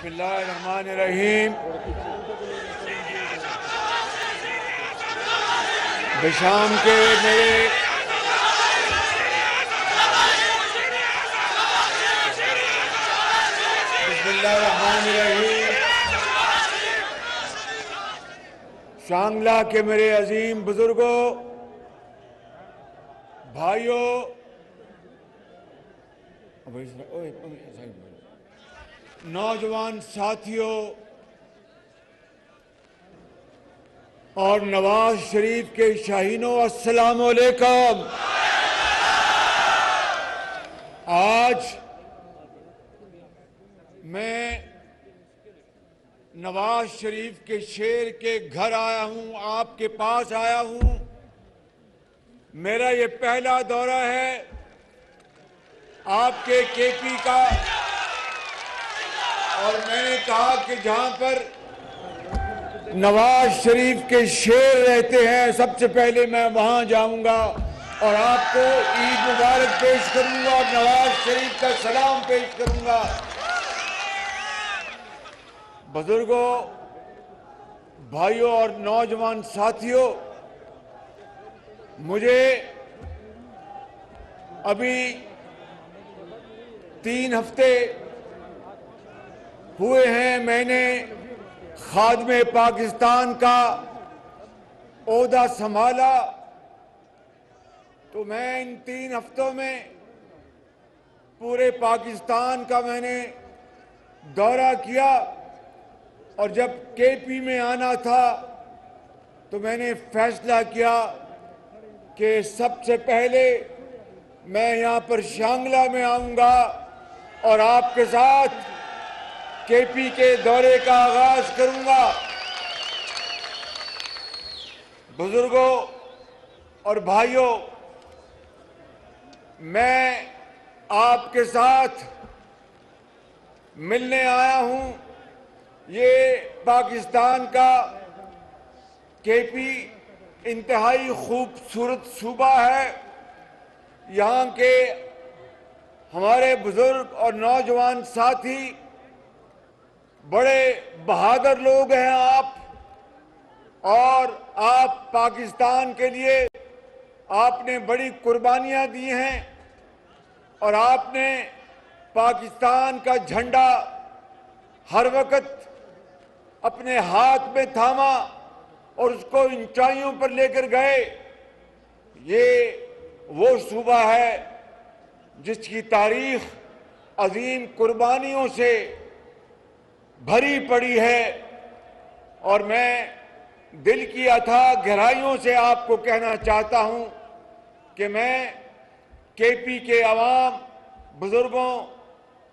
बिस्मिल्लाहिर्रहमानिर्रहीम। बेशाम के मेरे बिस्मिल्लाहिर्रहमानिर्रहीम। शांगला के मेरे अजीम बुजुर्गों, भाइयों, नौजवान साथियों और नवाज शरीफ के शाहीनों, अस्सलाम वालेकुम। आज मैं नवाज शरीफ के शेर के घर आया हूं, आपके पास आया हूं। मेरा ये पहला दौरा है आपके केपी का, और मैंने कहा कि जहां पर नवाज शरीफ के शेर रहते हैं सबसे पहले मैं वहां जाऊंगा और आपको ईद मुबारक पेश करूंगा और नवाज शरीफ का सलाम पेश करूंगा। बुजुर्गों, भाइयों और नौजवान साथियों, मुझे अभी 3 हफ्ते हुए हैं मैंने खादिम पाकिस्तान का ओहदा संभाला। तो मैं इन 3 हफ्तों में पूरे पाकिस्तान का मैंने दौरा किया, और जब केपी में आना था तो मैंने फैसला किया कि सबसे पहले मैं यहाँ पर शांगला में आऊँगा और आपके साथ केपी के दौरे का आगाज करूंगा। बुजुर्गों और भाइयों, मैं आपके साथ मिलने आया हूं। ये पाकिस्तान का केपी इंतहाई खूबसूरत सूबा है। यहाँ के हमारे बुजुर्ग और नौजवान साथी बड़े बहादुर लोग हैं आप, और आप पाकिस्तान के लिए आपने बड़ी कुर्बानियां दी हैं, और आपने पाकिस्तान का झंडा हर वक्त अपने हाथ में थामा और उसको ऊंचाइयों पर लेकर गए। ये वो सूबा है जिसकी तारीख अजीम कुर्बानियों से भरी पड़ी है, और मैं दिल की अथाह गहराइयों से आपको कहना चाहता हूं कि मैं केपी के अवाम, बुजुर्गों,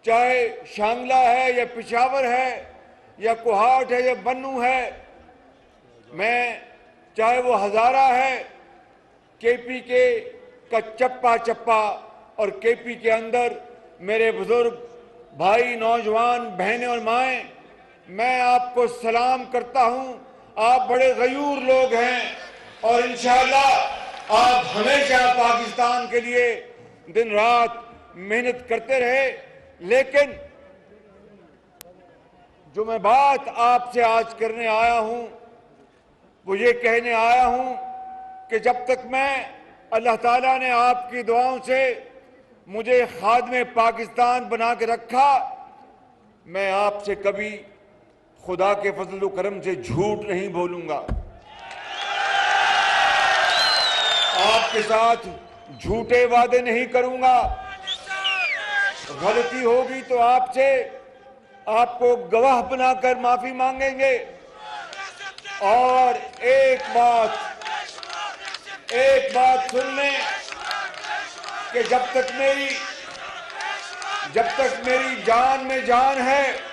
चाहे शांगला है या पेशावर है या कोहाट है या बन्नू है, मैं चाहे वो हजारा है, केपी के का चप्पा चप्पा और केपी के अंदर मेरे बुजुर्ग भाई, नौजवान बहनें और माएँ, मैं आपको सलाम करता हूं। आप बड़े गयूर लोग हैं और इंशाअल्लाह आप हमेशा पाकिस्तान के लिए दिन रात मेहनत करते रहे। लेकिन जो मैं बात आपसे आज करने आया हूं वो ये कहने आया हूं कि जब तक मैं, अल्लाह ताला ने आपकी दुआओं से मुझे खादिम पाकिस्तान बना के रखा, मैं आपसे कभी खुदा के फजल व करम से झूठ नहीं बोलूंगा। आपके साथ झूठे वादे नहीं करूंगा। गलती होगी तो आपको गवाह बनाकर माफी मांगेंगे। और एक बात सुन लें कि जब तक मेरी जान में जान है,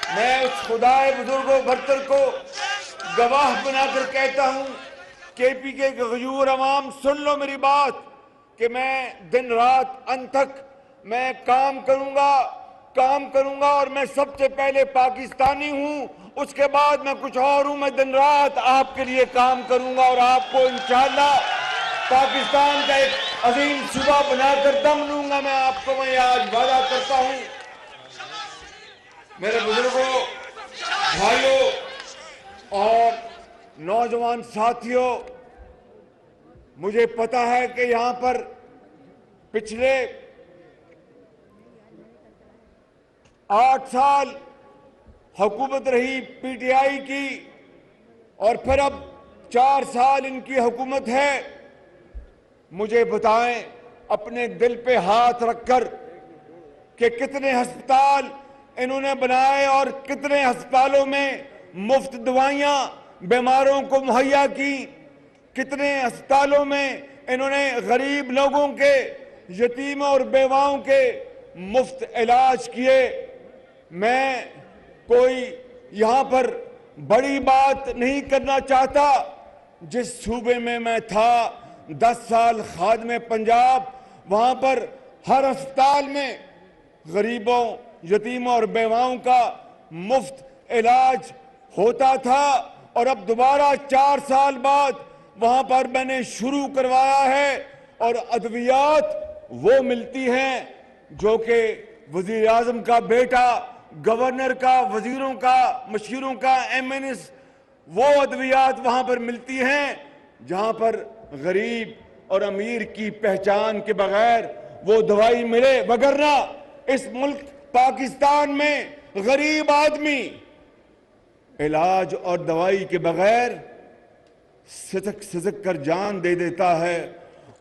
मैं उस खुदाए बुजुर्गों बरतर को गवाह बनाकर कहता हूं, केपी के गयूर अवाम सुन लो मेरी बात, कि मैं दिन रात अंत तक मैं काम करूंगा और मैं सबसे पहले पाकिस्तानी हूं, उसके बाद मैं कुछ और हूं। मैं दिन रात आपके लिए काम करूंगा और आपको इंशाअल्लाह पाकिस्तान का एक अजीम सूबा बनाकर दम लूंगा। मैं आपको आज वादा करता हूं। मेरे बुजुर्गों, भाइयों और नौजवान साथियों, मुझे पता है कि यहां पर पिछले 8 साल हुकूमत रही पीटीआई की और फिर अब 4 साल इनकी हुकूमत है। मुझे बताएं अपने दिल पे हाथ रखकर कि कितने अस्पताल इन्होंने बनाए और कितने अस्पतालों में मुफ्त दवाइयां बीमारों को मुहैया की, कितने अस्पतालों में इन्होंने गरीब लोगों के, यतीम और बेवाओं के मुफ्त इलाज किए। मैं कोई यहां पर बड़ी बात नहीं करना चाहता। जिस सूबे में मैं था 10 साल खादिम पंजाब, वहां पर हर अस्पताल में गरीबों, यतीमों और बेवाओं का मुफ्त इलाज होता था और अब दोबारा 4 साल बाद वहां पर मैंने शुरू करवाया है और अद्वियात वो मिलती हैं जो कि वजीर आजम का बेटा, गवर्नर का, वजीरों का, मशीरों का, एमएनएस, वो अद्वियात वहां पर मिलती हैं जहां पर गरीब और अमीर की पहचान के बगैर वो दवाई मिले। वगरना इस मुल्क पाकिस्तान में गरीब आदमी इलाज और दवाई के बगैर सिसक सिसक कर जान दे देता है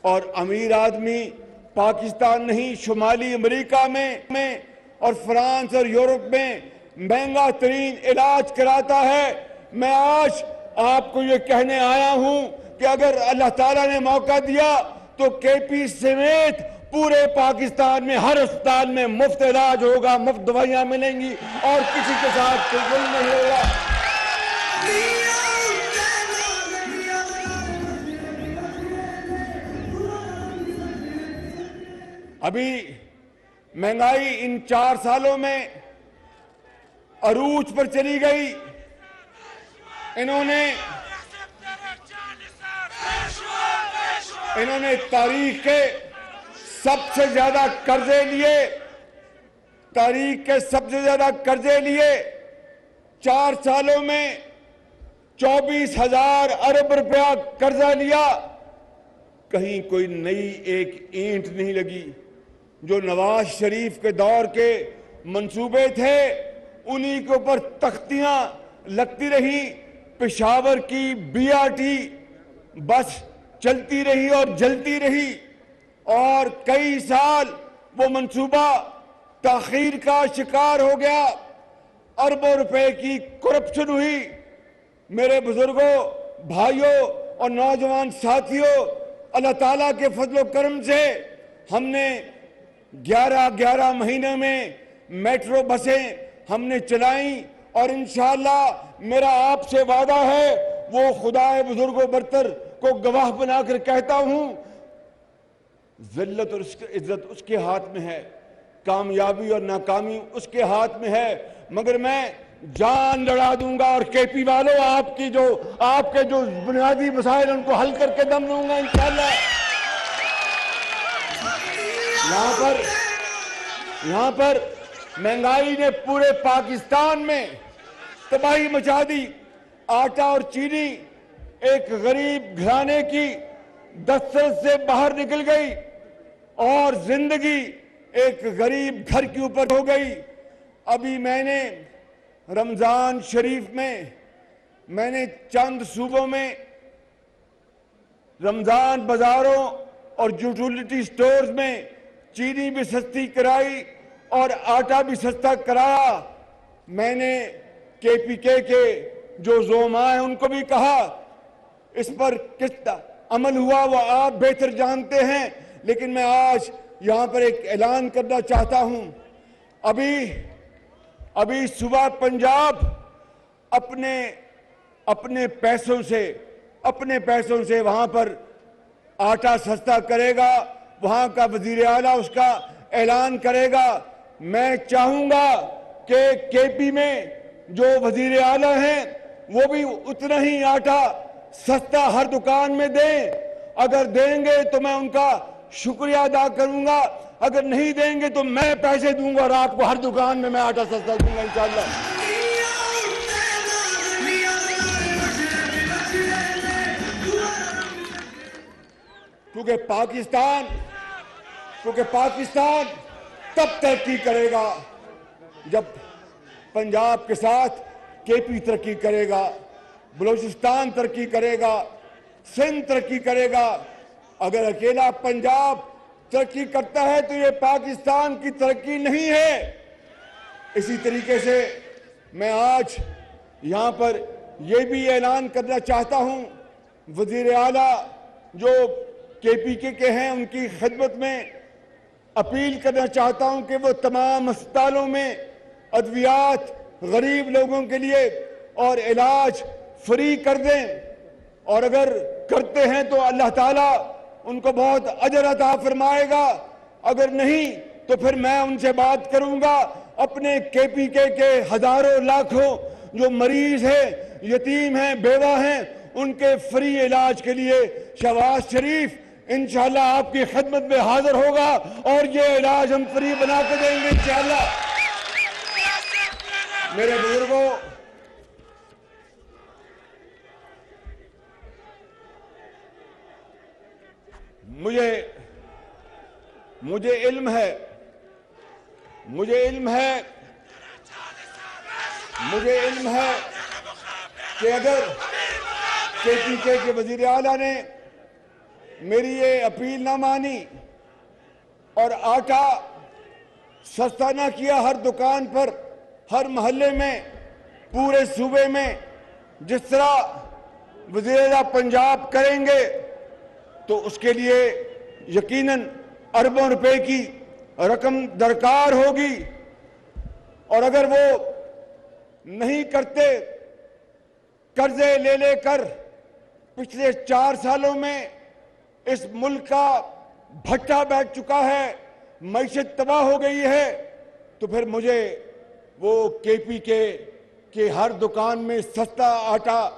और अमीर आदमी पाकिस्तान नहीं, शुमाली अमेरिका में और फ्रांस और यूरोप में महंगा तरीन इलाज कराता है। मैं आज आपको ये कहने आया हूं कि अगर अल्लाह ताला ने मौका दिया तो केपी समेत पूरे पाकिस्तान में हर अस्पताल में मुफ्त इलाज होगा, मुफ्त दवाइयां मिलेंगी और किसी के साथ कोई जुल्म नहीं होगा। अभी महंगाई इन 4 सालों में अरूज पर चली गई। इन्होंने तारीख के सबसे ज्यादा कर्जे लिए, तारीख के सबसे ज्यादा कर्जे लिए। 4 सालों में 24,000 अरब रुपया कर्जा लिया। कहीं कोई नई एक ईंट नहीं लगी। जो नवाज शरीफ के दौर के मंसूबे थे उन्हीं के ऊपर तख्तियां लगती रही। पेशावर की बीआरटी बस चलती रही और जलती रही और कई साल वो मंसूबा ताखीर का शिकार हो गया। अरबों रुपए की करप्शन हुई। मेरे बुजुर्गों, भाइयों और नौजवान साथियों, अल्लाह ताला के फजलो करम से हमने 11 महीने में मेट्रो बसें हमने चलाई और इंशाअल्लाह मेरा आपसे वादा है, वो खुदाए बुजुर्गों बरतर को गवाह बनाकर कहता हूं, जिल्लत और इज्जत उसके हाथ में है, कामयाबी और नाकामी उसके हाथ में है, मगर मैं जान लड़ा दूंगा और केपी वालों आपके जो बुनियादी मसाइल उनको हल करके दम दूंगा इंशाअल्लाह। यहां पर महंगाई ने पूरे पाकिस्तान में तबाही मचा दी। आटा और चीनी एक गरीब घराने की दस्तरस से बाहर निकल गई और जिंदगी एक गरीब घर के ऊपर हो गई। अभी मैंने रमजान शरीफ में मैंने चंद सूबों में रमजान बाजारों और यूटिलिटी स्टोर्स में चीनी भी सस्ती कराई और आटा भी सस्ता कराया। मैंने केपीके के जो ज़ोमा हैं उनको भी कहा, इस पर किस अमल हुआ वो आप बेहतर जानते हैं, लेकिन मैं आज यहां पर एक ऐलान करना चाहता हूं। अभी सुबह पंजाब अपने पैसों से वहां पर आटा सस्ता करेगा, वहां का वजीर आला उसका ऐलान करेगा। मैं चाहूंगा कि केपी में जो वजीर आला हैं वो भी उतना ही आटा सस्ता हर दुकान में दें। अगर देंगे तो मैं उनका शुक्रिया अदा करूंगा। अगर नहीं देंगे तो मैं पैसे दूंगा और आपको हर दुकान में मैं आटा सस्ता दूंगा इंशाअल्लाह। क्योंकि पाकिस्तान तब तरक्की करेगा जब पंजाब के साथ केपी तरक्की करेगा, बलूचिस्तान तरक्की करेगा, सिंध तरक्की करेगा। अगर अकेला पंजाब तरक्की करता है तो ये पाकिस्तान की तरक्की नहीं है। इसी तरीके से मैं आज यहां पर यह भी ऐलान करना चाहता हूं, वजीर आला जो केपीके के हैं उनकी खिदमत में अपील करना चाहता हूं कि वो तमाम अस्पतालों में अद्वियात गरीब लोगों के लिए और इलाज फ्री कर दें, और अगर करते हैं तो अल्लाह ताला उनको बहुत अजर अता फरमाएगा। अगर नहीं तो फिर मैं उनसे बात करूंगा, अपने केपीके के हजारों लाखों जो मरीज हैं, यतीम हैं, बेवा हैं, उनके फ्री इलाज के लिए शहबाज शरीफ इंशाअल्लाह आपकी खिदमत में हाजिर होगा और ये इलाज हम फ्री बना के देंगे इंशाअल्लाह। मेरे बुजुर्गों, मुझे इल्म है कि अगर केपीके के वजीर आला ने मेरी ये अपील ना मानी और आटा सस्ता ना किया हर दुकान पर, हर मोहल्ले में, पूरे सूबे में, जिस तरह वज़ीर आला पंजाब करेंगे तो उसके लिए यकीनन अरबों रुपए की रकम दरकार होगी। और अगर वो नहीं करते, कर्जे ले लेकर पिछले 4 सालों में इस मुल्क का भट्टा बैठ चुका है, मईशत तबाह हो गई है, तो फिर मुझे वो केपीके के हर दुकान में सस्ता आटा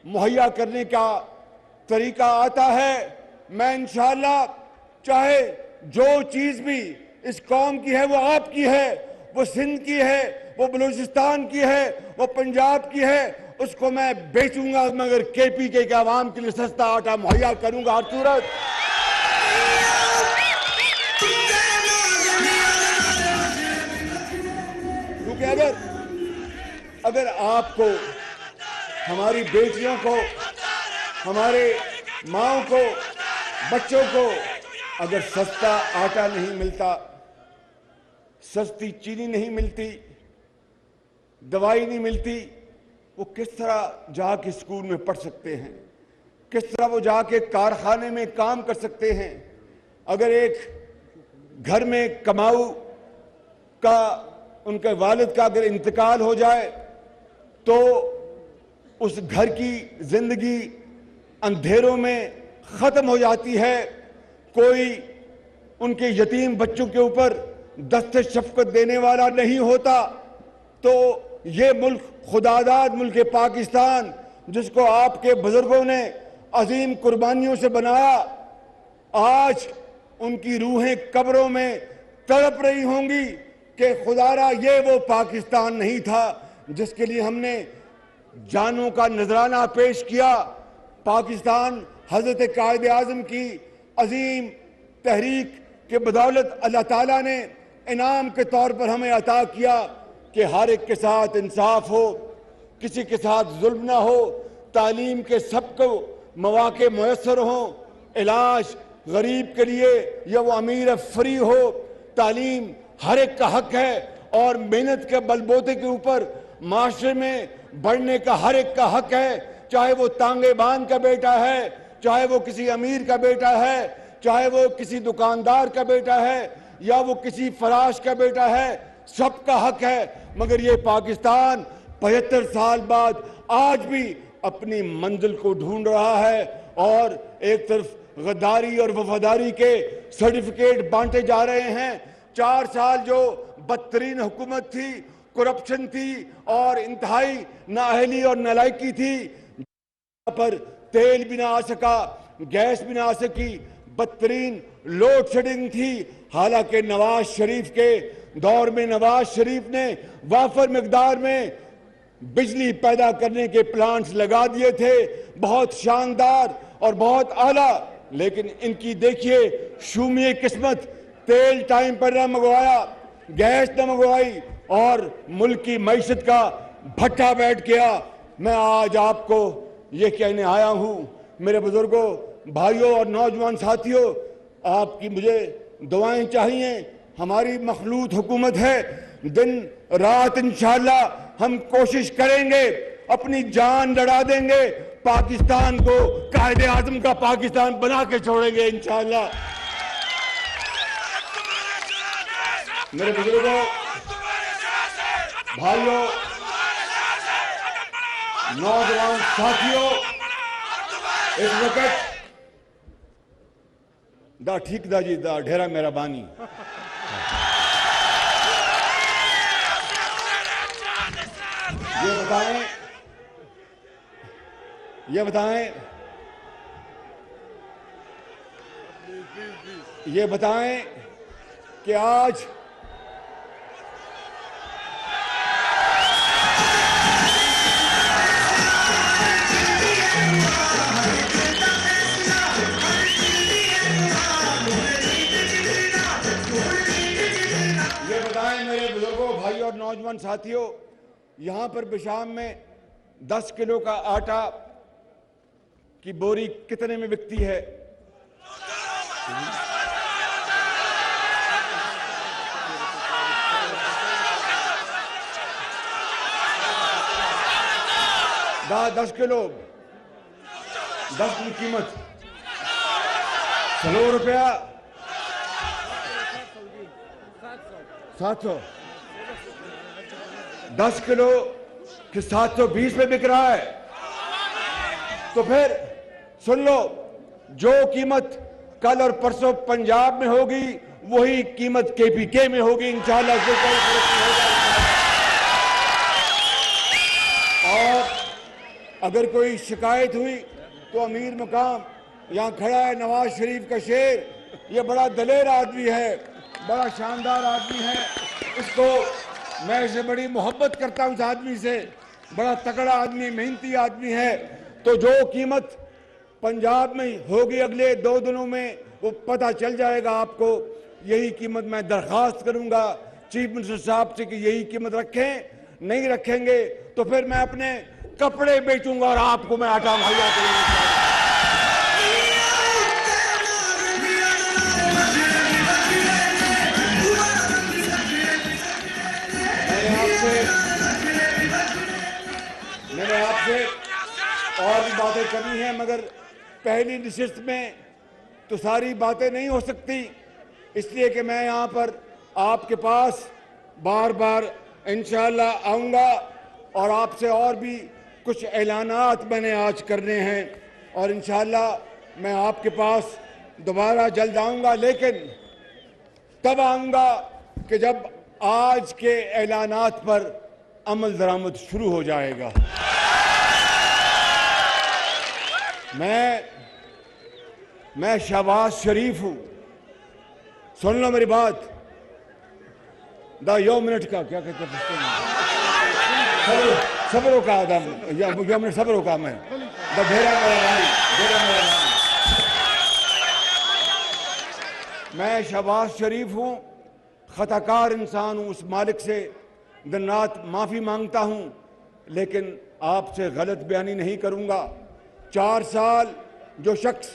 मुहैया करने का तरीका आता है। मैं इंशाअल्लाह चाहे जो चीज़ भी इस कौम की है वो आपकी है, वो सिंध की है, वो बलूचिस्तान की है, वो पंजाब की है, उसको मैं बेचूंगा मगर केपीके के आवाम के लिए सस्ता आटा मुहैया करूंगा हर सूरत। क्योंकि अगर आपको, हमारी बेटियों को, हमारे माओं को, बच्चों को अगर सस्ता आटा नहीं मिलता, सस्ती चीनी नहीं मिलती, दवाई नहीं मिलती, वो किस तरह जाके स्कूल में पढ़ सकते हैं, किस तरह वो जाके कारखाने में काम कर सकते हैं। अगर एक घर में कमाऊ का, उनके वालिद का अगर इंतकाल हो जाए तो उस घर की जिंदगी अंधेरों में खत्म हो जाती है। कोई उनके यतीम बच्चों के ऊपर दस्ते शफकत देने वाला नहीं होता। तो ये मुल्क, खुदादाद मुल्क पाकिस्तान, जिसको आपके बुजुर्गों ने अजीम कुर्बानियों से बनाया, आज उनकी रूहें कब्रों में तड़प रही होंगी कि खुदारा ये वो पाकिस्तान नहीं था जिसके लिए हमने जानों का नजराना पेश किया। पाकिस्तान हजरत कायद आज़म की अजीम तहरीक के बदौलत अल्लाह ताला ने इनाम के तौर पर हमें अता किया कि हर एक के साथ इंसाफ हो, किसी के साथ जुल्म ना हो, तालीम के सबको मौके मुयस्सर हों, इलाज गरीब के लिए या वो अमीर फ्री हो, तालीम हर एक का हक है और मेहनत के बलबूते के ऊपर माशरे में बढ़ने का हर एक का हक है। चाहे वो तांगे बांध का बेटा है, चाहे वो किसी अमीर का बेटा है, चाहे वो किसी दुकानदार का बेटा है या वो किसी फराश का बेटा है, सबका हक है। मगर ये पाकिस्तान 75 साल बाद आज भी अपनी मंजिल को ढूंढ रहा है और एक तरफ गद्दारी और वफादारी के सर्टिफिकेट बांटे जा रहे हैं। 4 साल जो बदतरीन हुकूमत थी, करप्शन थी और इंतहाई नाअहली और नालायकी थी, पर तेल भी ना आ सका, गैस भी ना आ सकी, बदतरीन लोड शेडिंग थी। हालांकि नवाज शरीफ के दौर में नवाज शरीफ ने वाफर मिकदार में बिजली पैदा करने के प्लांट्स लगा दिए थे, बहुत शानदार और बहुत आला। लेकिन इनकी देखिए शूमिए किस्मत, तेल टाइम पर न मंगवाया, गैस न मंगवाई और मुल्क की मईशत का भट्टा बैठ गया। मैं आज आपको ये कहने आया हूं, मेरे बुजुर्गों, भाइयों और नौजवान साथियों, आपकी मुझे दुआएं चाहिए। हमारी मखलूत हुकूमत है, दिन रात इंशाअल्लाह हम कोशिश करेंगे, अपनी जान लड़ा देंगे, पाकिस्तान को कायदे आजम का पाकिस्तान बना के छोड़ेंगे इंशाअल्लाह। मेरे बुजुर्गों, भाइयों, नौजवान साथियों, इस वक्त दा ठीक दा जी दा ढेरा मेरा बानी ये बताएं कि आज मेरे बुजुर्गों, भाइयों और नौजवान साथियों, यहां पर बिशाम में 10 किलो का आटा की बोरी कितने में बिकती है? दस किलो 10 की कीमत 100 रुपया, 700, 10 किलो कि 720 में बिक रहा है। तो फिर सुन लो, जो कीमत कल और परसों पंजाब में होगी वही कीमत केपीके में होगी इंशाअल्लाह। और अगर कोई शिकायत हुई तो अमीर मुकाम यहां खड़ा है, नवाज शरीफ का शेर, ये बड़ा दलेर आदमी है, बड़ा शानदार आदमी है, इसको मैं इसे बड़ी मोहब्बत करता हूं। इस आदमी से, बड़ा तगड़ा आदमी, मेहनती आदमी है। तो जो कीमत पंजाब में होगी अगले 2 दिनों में वो पता चल जाएगा आपको। यही कीमत मैं दरखास्त करूंगा चीफ मिनिस्टर साहब से कि यही कीमत रखें। नहीं रखेंगे तो फिर मैं अपने कपड़े बेचूंगा और आपको मैं आटा मुहैया करूंगा। मैंने आपसे और भी बातें करनी है, मगर पहली नशिस्त में तो सारी बातें नहीं हो सकती, इसलिए कि मैं यहाँ पर आपके पास बार बार इंशाअल्लाह आऊँगा और आपसे और भी कुछ ऐलानात मैंने आज करने हैं और इंशाअल्लाह मैं आपके पास दोबारा जल्द आऊँगा। लेकिन तब आऊँगा कि जब आज के ऐलानात पर अमल दरामद शुरू हो जाएगा। मैं शहबाज शरीफ हूं, सुन लो मेरी बात। दा 1 मिनट का क्या कहते हैं, सब्रों का आदम, 1 मिनट सब्रों का मैं दा ढेरा मेरा नाम। मैं शहबाज शरीफ हूं, खताकार इंसान हूं, उस मालिक से दिन रात माफी मांगता हूं, लेकिन आपसे गलत बयानी नहीं करूंगा। 4 साल जो शख्स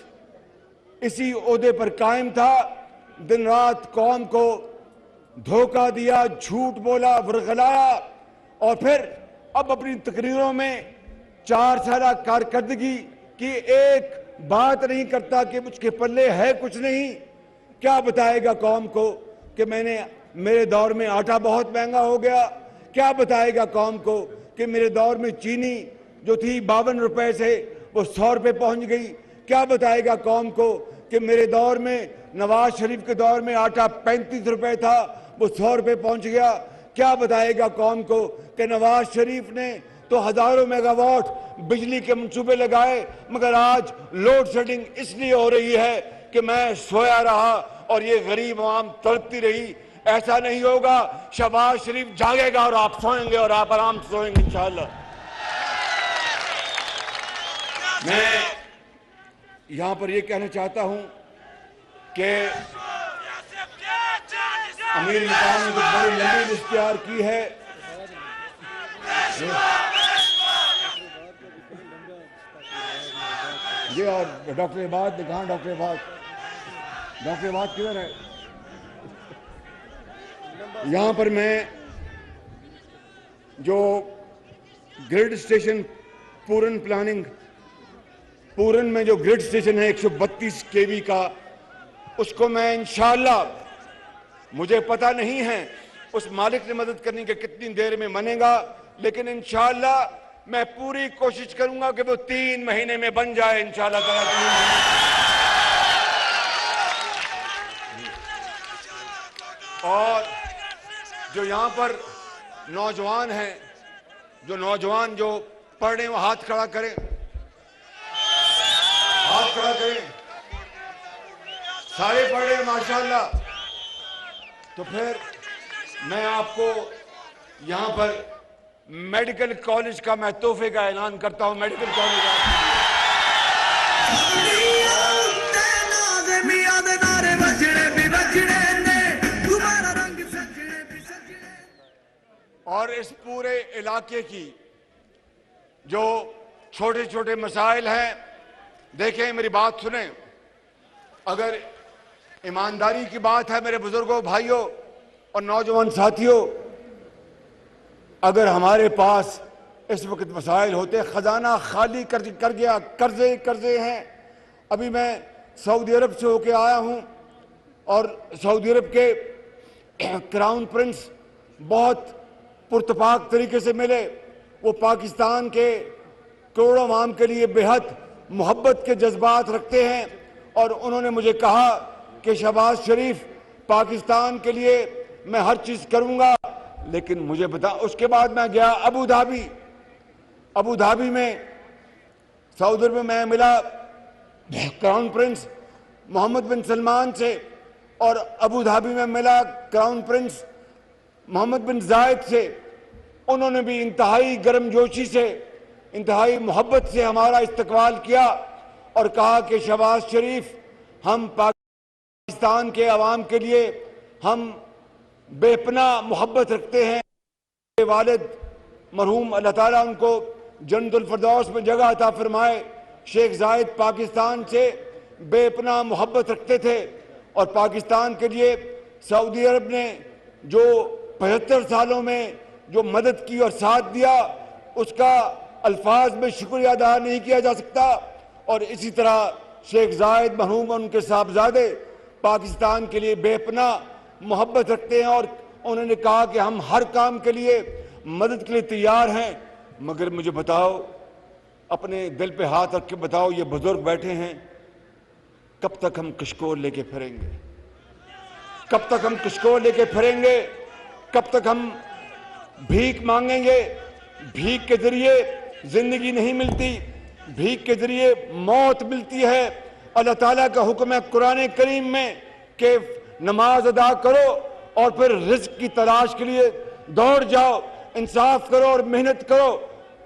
इसी ओहदे पर कायम था, दिन रात कौम को धोखा दिया, झूठ बोला, वरगलाया और फिर अब अपनी तकरीरों में 4 साल कारकर्दगी की एक बात नहीं करता कि मुझके पल्ले है कुछ नहीं। क्या बताएगा कौम को कि मेरे दौर में आटा बहुत महंगा हो गया? क्या बताएगा कौम को कि मेरे दौर में चीनी जो थी 52 रुपए से वो 100 रुपए पहुंच गई? क्या बताएगा कौम को कि मेरे दौर में, नवाज शरीफ के दौर में आटा 35 रुपए था, वो 100 रुपए पहुंच गया? क्या बताएगा कौम को कि नवाज शरीफ ने तो हजारों मेगावाट बिजली के मंसूबे लगाए, मगर आज लोड शेडिंग इसलिए हो रही है कि मैं सोया रहा और ये गरीब आवाम तड़पती रही। ऐसा नहीं होगा। शहबाज शरीफ जागेगा और आप सोएंगे और आप आराम से सोएंगे इंशाअल्लाह। मैं यहां पर यह कहना चाहता हूं कि अमीर मुकाम ने तो बड़ी लंबी लिस्ट तैयार की है। ये और डॉक्टर इबाद कहाँ? डॉक्टर इबाद किधर है? यहां पर मैं जो ग्रिड स्टेशन पूरन में जो ग्रिड स्टेशन है 132 केवी का, उसको मैं इंशाअल्लाह, मुझे पता नहीं है उस मालिक ने मदद करनी कि कितनी देर में बनेगा, लेकिन इंशाअल्लाह मैं पूरी कोशिश करूंगा कि वो 3 महीने में बन जाए इंशाअल्लाह ताला। और जो यहां पर नौजवान हैं, जो पढ़ रहे हैं, वो हाथ खड़ा करें, हाथ खड़ा करें। सारे पढ़ रहे हैं माशाअल्लाह। तो फिर मैं आपको यहां पर मेडिकल कॉलेज का मैं तोहफे का ऐलान करता हूं। मेडिकल कॉलेज और इस पूरे इलाके की जो छोटे छोटे मसाइल हैं, देखें मेरी बात सुने। अगर ईमानदारी की बात है मेरे बुजुर्गों, भाइयों और नौजवान साथियों, अगर हमारे पास इस वक्त मसाइल होते, खजाना खाली कर गया, कर्जे हैं। अभी मैं सऊदी अरब से होके आया हूं और सऊदी अरब के क्राउन प्रिंस बहुत पुरतपाक तरीके से मिले। वो पाकिस्तान के करोड़ों अवाम के लिए बेहद मोहब्बत के जज्बात रखते हैं और उन्होंने मुझे कहा कि शहबाज शरीफ, पाकिस्तान के लिए मैं हर चीज करूंगा, लेकिन मुझे बता। उसके बाद मैं गया अबू धाबी में, सऊदी अरब में मैं मिला क्राउन प्रिंस मोहम्मद बिन सलमान से और अबू धाबी में मिला क्राउन प्रिंस मोहम्मद बिन जायद से। उन्होंने भी इंतहाई गर्मजोशी से, इंतहाई मोहब्बत से हमारा इस्तकबाल किया और कहा कि शहबाज शरीफ, हम पाकिस्तान के अवाम के लिए हम बेपनाह मोहब्बत रखते हैं। वालिद मरहूम अल्लाह ताला उनको जन्नतुल फिरदौस में जगह अता फरमाए, शेख जायद पाकिस्तान से बेपनाह मोहब्बत रखते थे और पाकिस्तान के लिए सऊदी अरब ने जो 75 सालों में जो मदद की और साथ दिया, उसका अल्फाज में शुक्रिया अदा नहीं किया जा सकता। और इसी तरह शेख जायद मरहूम और उनके साहबजादे पाकिस्तान के लिए बेपनाह मोहब्बत रखते हैं और उन्होंने कहा कि हम हर काम के लिए मदद के लिए तैयार हैं। मगर मुझे बताओ, अपने दिल पे हाथ रख के बताओ, ये बुजुर्ग बैठे हैं, कब तक हम किशकोर लेके फिरेंगे? कब तक हम किशकोर लेके फिरेंगे? कब तक हम भीख मांगेंगे? भीख के जरिए जिंदगी नहीं मिलती, भीख के जरिए मौत मिलती है। अल्लाह ताला का हुक्म है कुरान करीम में कि नमाज अदा करो और फिर रिज्क की तलाश के लिए दौड़ जाओ, इंसाफ करो और मेहनत करो।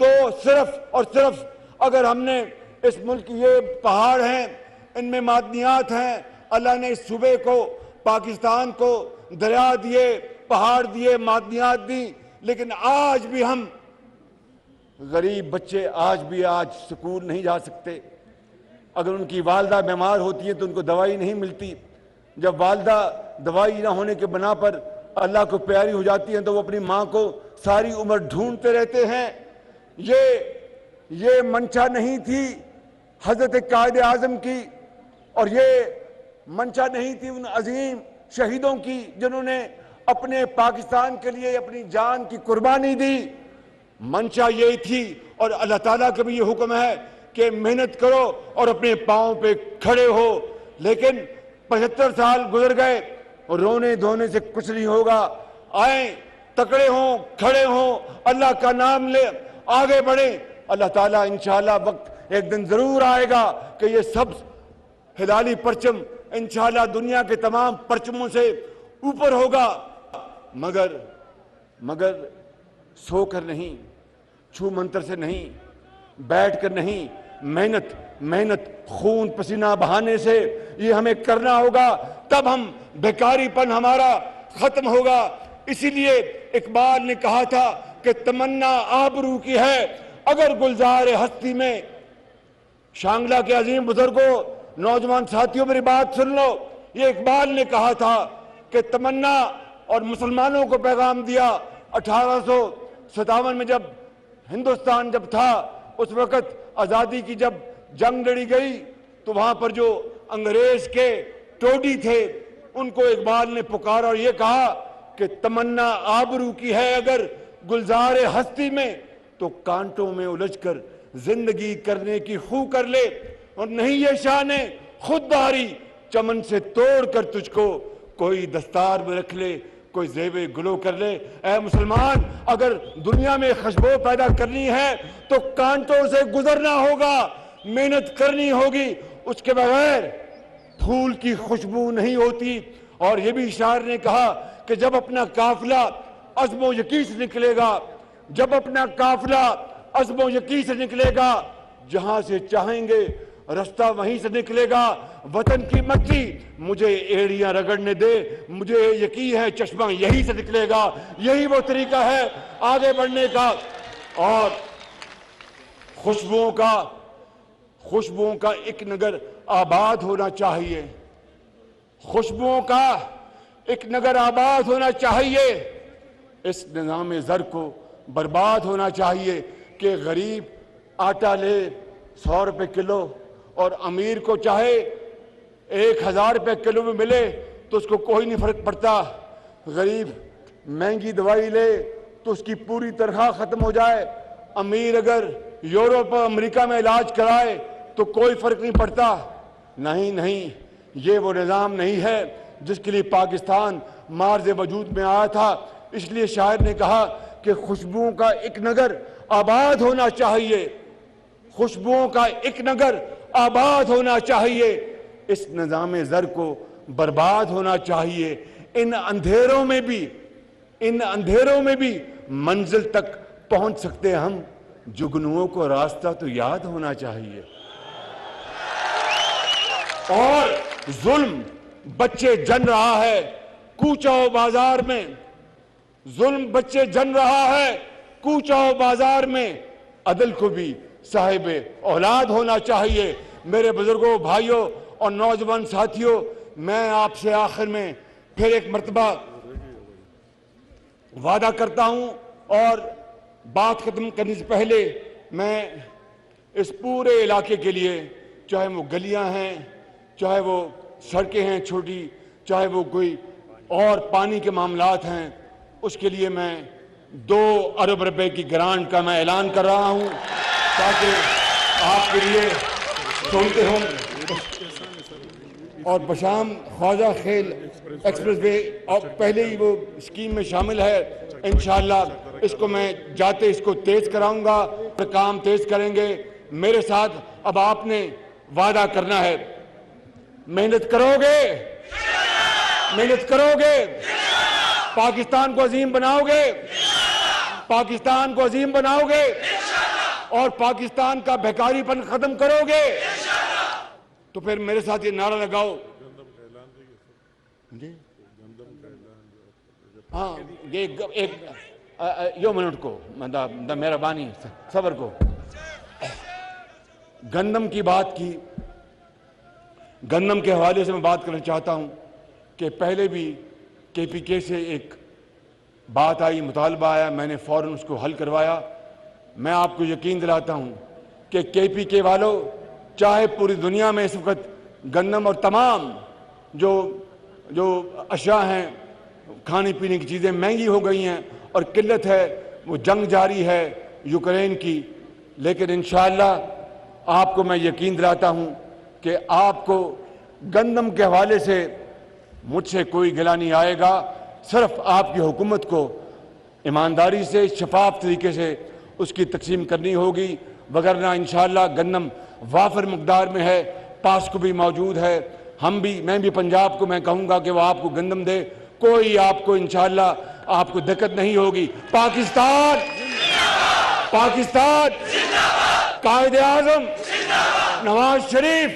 तो सिर्फ और सिर्फ अगर हमने इस मुल्क की, ये पहाड़ हैं, इनमें मादनियात हैं, अल्लाह ने इस सूबे को, पाकिस्तान को दरिया दिए, पहाड़ दिए, मादनियात दी, लेकिन आज भी हम गरीब बच्चे आज स्कूल नहीं जा सकते। अगर उनकी वालदा बीमार होती है तो उनको दवाई नहीं मिलती। जब वालदा दवाई ना होने के बना पर अल्लाह को प्यारी हो जाती है तो वो अपनी माँ को सारी उम्र ढूंढते रहते हैं। ये मंशा नहीं थी हजरत कायद आजम की और ये मंशा नहीं थी उन अजीम शहीदों की जिन्होंने अपने पाकिस्तान के लिए अपनी जान की कुर्बानी दी। मंशा ये थी और अल्लाह ताला का भी ये हुक्म है कि मेहनत करो और अपने पांव पे खड़े हो। लेकिन 75 साल गुजर गए और रोने धोने से कुछ नहीं होगा। आए, तकड़े हों, खड़े हों, अल्लाह का नाम ले, आगे बढ़े। अल्लाह ताला इंशाअल्लाह वक्त एक दिन जरूर आएगा कि ये सब हिलाली परचम इंशाअल्लाह दुनिया के तमाम परचमों से ऊपर होगा, मगर सोकर नहीं, छू मंतर से नहीं, बैठकर नहीं, मेहनत खून पसीना बहाने से ये हमें करना होगा, तब हम बेकारीपन हमारा खत्म होगा। इसीलिए इकबाल ने कहा था कि तमन्ना आबरू की है अगर गुलजार हस्ती में। शांगला के अजीम बुजुर्गों, नौजवान साथियों, मेरी बात सुन लो। ये इकबाल ने कहा था कि तमन्ना, और मुसलमानों को पैगाम दिया 1857 में जब हिंदुस्तान जब था, उस वक्त आज़ादी की जब जंग लड़ी गई तो वहां पर जो अंग्रेज के टोडी थे उनको इकबाल ने पुकारा और ये कहा कि तमन्ना आबरू की है अगर गुलजार हस्ती में, तो कांटों में उलझकर जिंदगी करने की खू कर ले, और नहीं ये शान खुददारी चमन से तोड़ कर तुझको कोई दस्तार में रख ले, कोई ज़ेबे गुलो कर ले। ऐ मुसलमान, अगर दुनिया में खुशबू पैदा करनी है तो कांटों से गुजरना होगा, मेहनत करनी होगी, उसके बगैर फूल की खुशबू नहीं होती। और ये भी शायर ने कहा कि जब अपना काफिला अज़्म यकीन से निकलेगा, जब अपना काफिला अज़्म यकीन से निकलेगा, जहां से चाहेंगे रास्ता वहीं से निकलेगा। वतन की मट्टी मुझे एड़ियां रगड़ने दे, मुझे यकीन है चश्मा यहीं से निकलेगा। यही वो तरीका है आगे बढ़ने का। और खुशबुओं का एक नगर आबाद होना चाहिए, खुशबुओं का एक नगर आबाद होना चाहिए। इस निज़ाम ज़र को बर्बाद होना चाहिए कि गरीब आटा ले 100 रुपए किलो और अमीर को चाहे 1000 रुपए किलो में मिले तो उसको कोई नहीं फर्क पड़ता। गरीब महंगी दवाई ले तो उसकी पूरी तनख्वाह खत्म हो जाए, अमीर अगर यूरोप और अमेरिका में इलाज कराए तो कोई फर्क नहीं पड़ता। नहीं, ये वो निज़ाम नहीं है जिसके लिए पाकिस्तान मार्ज़ वजूद में आया था। इसलिए शायर ने कहा कि खुशबुओं का एक नगर आबाद होना चाहिए, खुशबुओं का एक नगर आबाद होना चाहिए। इस निज़ाम ज़र को बर्बाद होना चाहिए। इन अंधेरों में भी मंजिल तक पहुंच सकते हैं हम, जुगनुओं को रास्ता तो याद होना चाहिए। और जुल्म बच्चे जन रहा है कूचाओ बाजार में, जुल्म बच्चे जन रहा है कूचाओ बाजार में, अदल को भी साहिबे औलाद होना चाहिए। मेरे बुजुर्गों, भाइयों और नौजवान साथियों, मैं आपसे आखिर में फिर एक मर्तबा वादा करता हूं और बात खत्म करने से पहले मैं इस पूरे इलाके के लिए, चाहे वो गलियां हैं, चाहे वो सड़कें हैं छोटी, चाहे वो कोई और पानी के मामलात हैं, उसके लिए मैं 2 अरब रुपए की ग्रांट का मैं ऐलान कर रहा हूं ताकि आपके लिए सुनते हो। और बशाम ख्वाजा खेल एक्सप्रेस वे और पहले ही वो स्कीम में शामिल है। इंशाअल्लाह इसको मैं जाते इसको तेज कराऊंगा, काम तेज करेंगे। मेरे साथ अब आपने वादा करना है, मेहनत करोगे, पाकिस्तान को अजीम बनाओगे और पाकिस्तान का बेकारीपन खत्म करोगे। तो फिर मेरे साथ ये नारा लगाओ। हाँ, ये एक यो मिनट को मेहरबानी सबर को। गंदम की बात की, गंदम के हवाले से मैं बात करना चाहता हूं कि पहले भी KPK से एक बात आई, मुतालबा आया, मैंने फौरन उसको हल करवाया। मैं आपको यकीन दिलाता हूं कि KPK वालों, चाहे पूरी दुनिया में इस वक्त गंदम और तमाम जो अशिया हैं, खाने पीने की चीज़ें महंगी हो गई हैं और किल्लत है, वो जंग जारी है यूक्रेन की, लेकिन इंशाअल्लाह आपको मैं यकीन दिलाता हूं कि आपको गंदम के हवाले से मुझसे कोई गिला नहीं आएगा। सिर्फ आपकी हुकूमत को ईमानदारी से, शफाफ तरीके से उसकी तकसीम करनी होगी, वगरना इंशाअल्लाह गंदम वाफिर मकदार में है, पास को भी मौजूद है। मैं भी पंजाब को मैं कहूंगा कि वो आपको गंदम दे, कोई आपको इंशाअल्लाह आपको दिक्कत नहीं होगी। पाकिस्तान पाकिस्तान कायदे आजम नवाज शरीफ